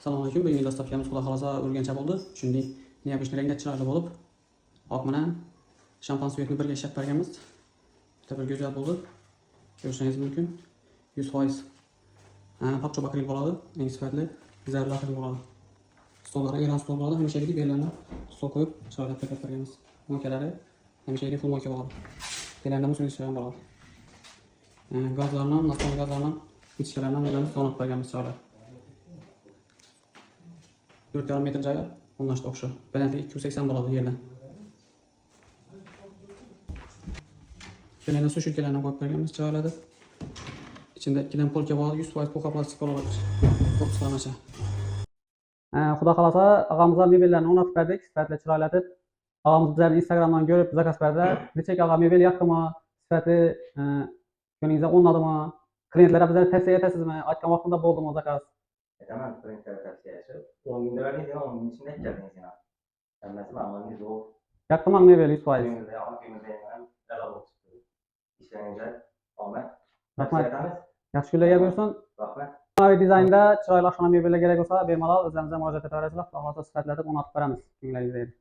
Assalomualaikum. Bugungi dastavkamiz xudo xolasa o'rgancha bo'ldi. Shunday neobычный rangda chiroyli bo'lib, oq bilan shampan suyakni birga ishlab berganmiz. Juda bir go'zal bo'ldi. Ko'rishingiz mumkin. 100% pakchob akrilik bo'ladi. Eng sifatli zarli akrilik bo'ladi. Stollarga eran stol bo'ladi. Hamishagidek bellarni stol qo'yib chiroyli pakat berganmiz. Mo'nkalari hamishagidek full mo'nka bo'ladi. Bellarda muslim ishlangan bo'ladi. Gazlarni, nasl gazlarni, ichkalarni o'zimiz donib berganmiz chiroyli. 4,5 metr joyi 10 o'xsho. Balandligi 280 bo'ladi yerdan. Yana suv shulkalarni qo'yib berganmiz chiroyli. İçinde 2 polka bo'ladi, 100% poxa plastik bo'ladi. To'qqislamacha. Xudo xolasa og'amizlar mebellarni o'rnatib berdik, sifatli chiroylatib. Og'amiz bizlarni Instagramdan ko'rib zakaz berdi. Necha og'a mebel yoqdimi? Sifati ko'nglingizga o'rnadimi? Klientlarga bizlarni tavsiya etasizmi? Aytgan vaqtida bo'ldimi zakaz? Aytaman, klientlar tavsiyasi. 10 ming dolarni sen 10 ming ichida keldingiz yana. Hammasi ma'lumotni zo'r. Yoqdimi mebel 100%? İşlerinize omad. Rahmat. Yaxshi kunlarga bo'lsin. Rahmat. Mavi dizaynda chiroyli oshxona mebellar kerak bo'lsa, bemalol o'zlarimizga murojaat etaverasizlar. Xudo xolasa sifatlatib o'rnatib beramiz. Ko'nglingizdagi.